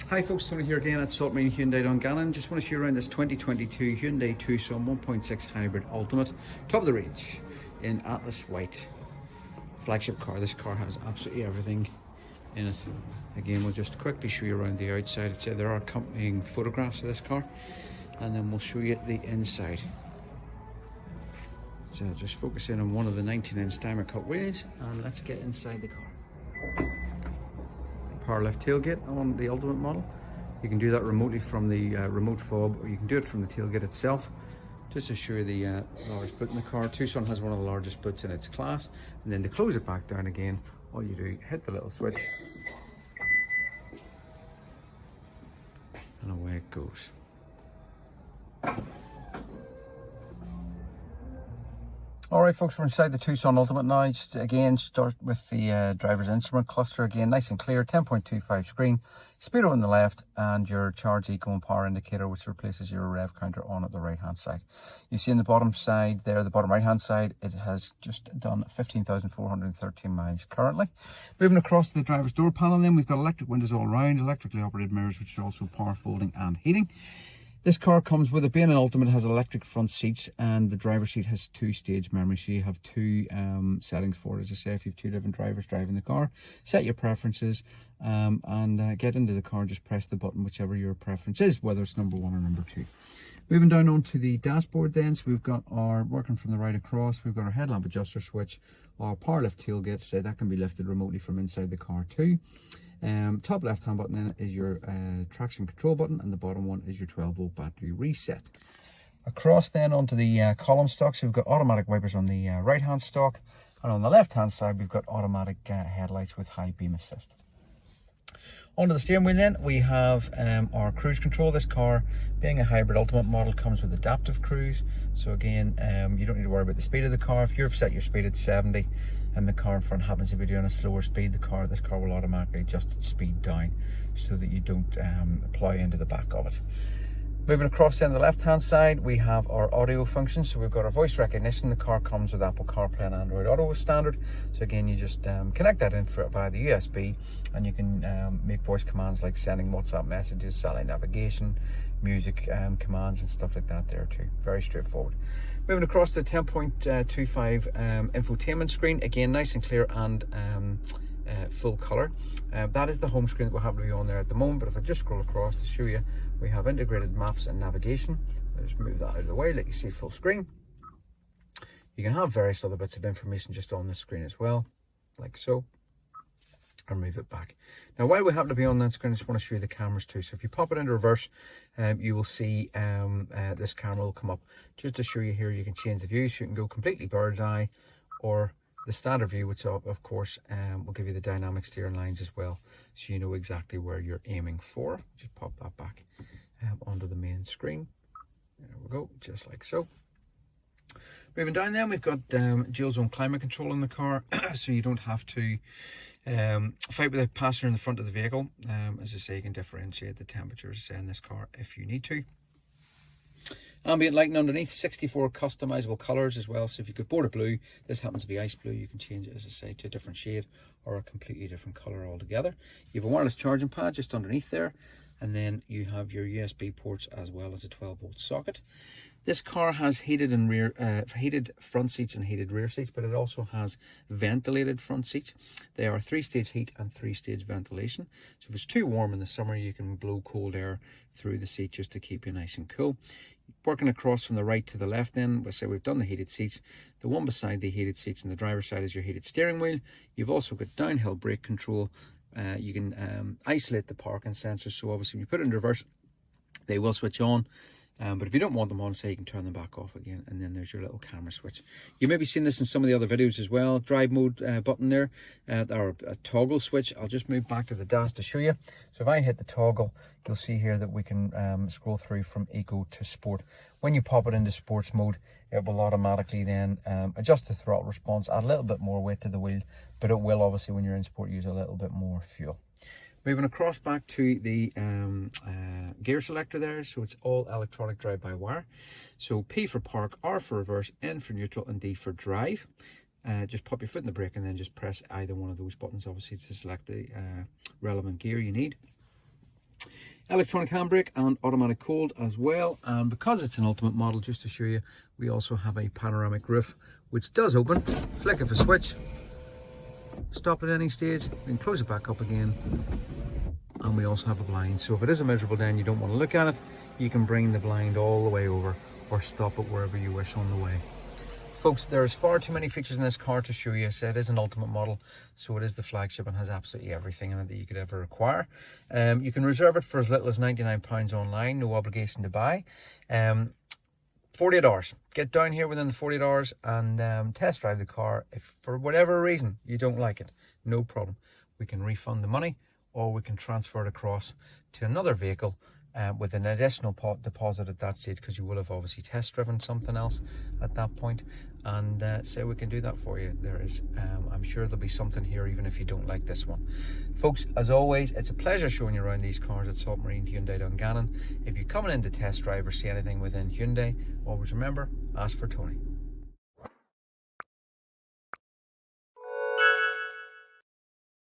Hi folks, Tony here again at Saltmarine Hyundai Dungannon. Just want to show you around this 2022 Hyundai Tucson 1.6 Hybrid Ultimate, top of the range in Atlas White. Flagship car. This car has absolutely everything in it. Again, we'll just quickly show you around the outside. There are accompanying photographs of this car, and then we'll show you the inside. So just focus in on one of the 19-inch diamond cut wheels, and let's get inside the car. Power lift tailgate on the Ultimate model. You can do that remotely from the remote fob, or you can do it from the tailgate itself. Just to show you the large boot in the car. Tucson has one of the largest boots in its class. And then to close it back down again, all you do, hit the little switch, and away it goes. Alright folks, we're inside the Tucson Ultimate now. Just again, start with the driver's instrument cluster. Again, nice and clear, 10.25 screen, speedo on the left, and your charge eco and power indicator, which replaces your rev counter on at the right hand side. You see in the bottom side there, the bottom right hand side, it has just done 15,413 miles currently. Moving across to the driver's door panel then, we've got electric windows all around, electrically operated mirrors, which are also power folding and heating. This car comes with it being an Ultimate, has electric front seats, and the driver's seat has two-stage memory, so you have two settings for it. As I say, if you have two different drivers driving the car, set your preferences and get into the car and just press the button, whichever your preference is, whether it's number 1 or number 2. Moving down onto the dashboard then, so we've got our, working from the right across, we've got our headlamp adjuster switch, our power lift tailgate, so that can be lifted remotely from inside the car too. Top left hand button then is your traction control button, and the bottom one is your 12-volt battery reset. Across then onto the column stock, so we've got automatic wipers on the right hand stock, and on the left hand side we've got automatic headlights with high beam assist. Onto the steering wheel then, we have our cruise control. This car, being a hybrid Ultimate model, comes with adaptive cruise. So again, you don't need to worry about the speed of the car. If you've set your speed at 70 and the car in front happens to be doing a slower speed, this car will automatically adjust its speed down so that you don't plow into the back of it. Moving across then the left hand side, we have our audio function. So we've got our voice recognition. The car comes with Apple CarPlay and Android Auto as standard. So again, you just connect that in via the USB, and you can make voice commands like sending WhatsApp messages, satellite navigation, music commands and stuff like that there too. Very straightforward. Moving across to 10.25 infotainment screen. Again, nice and clear and full color. That is the home screen that will happen to be on there at the moment, but if I just scroll across to show you, we have integrated maps and navigation. I'll just move that out of the way, let you see full screen. You can have various other bits of information just on the screen as well, like so, or move it back. Now while we happen to be on that screen, I just want to show you the cameras too. So if you pop it into reverse, you will see this camera will come up. Just to show you here, you can change the view, so you can go completely bird's eye, or the standard view, which of course will give you the dynamic steering lines as well, so you know exactly where you're aiming for. Just pop that back onto the main screen. There we go, just like so. Moving down then, we've got dual zone climate control in the car, so you don't have to fight with a passenger in the front of the vehicle. As I say, you can differentiate the temperatures in this car if you need to. Ambient lighting underneath, 64 customizable colours as well. So if you could board a blue, this happens to be ice blue, you can change it, as I say, to a different shade or a completely different colour altogether. You have a wireless charging pad just underneath there, and then you have your USB ports as well as a 12-volt socket. This car has heated front seats and heated rear seats, but it also has ventilated front seats. They are 3-stage heat and 3-stage ventilation. So if it's too warm in the summer, you can blow cold air through the seat just to keep you nice and cool. Working across from the right to the left then, we've done the heated seats. The one beside the heated seats on the driver's side is your heated steering wheel. You've also got downhill brake control. You can isolate the parking sensors, so obviously when you put it in reverse, they will switch on. But if you don't want them on, say, you can turn them back off again, and then there's your little camera switch. You may be seeing this in some of the other videos as well. Drive mode button there, or a toggle switch. I'll just move back to the dash to show you. So if I hit the toggle, you'll see here that we can scroll through from Eco to Sport. When you pop it into sports mode, it will automatically then adjust the throttle response, add a little bit more weight to the wheel, but it will obviously, when you're in sport, use a little bit more fuel. Moving across back to the gear selector there, so it's all electronic drive-by-wire. So P for park, R for reverse, N for neutral, and D for drive. Just pop your foot in the brake and then just press either one of those buttons, obviously, to select the relevant gear you need. Electronic handbrake and automatic cold as well. And because it's an ultimate model, just to show you, we also have a panoramic roof which does open. Flick of a switch, stop at any stage, we can close it back up again. And we also have a blind, so if it is a miserable day and you don't want to look at it, you can bring the blind all the way over or stop it wherever you wish on the way. Folks, there's far too many features in this car to show you. So it is an ultimate model, so it is the flagship and has absolutely everything in it that you could ever require. You can reserve it for as little as £99 online, no obligation to buy. 48 hours. Get down here within the 48 hours and test drive the car. If for whatever reason you don't like it, no problem. We can refund the money, or we can transfer it across to another vehicle with an additional deposit at that stage, because you will have obviously test driven something else at that point, and say we can do that for you. There is, I'm sure there'll be something here even if you don't like this one. Folks, as always, it's a pleasure showing you around these cars at Saltmarine Hyundai Dungannon. If you're coming in to test drive or see anything within Hyundai, always remember, ask for Tony.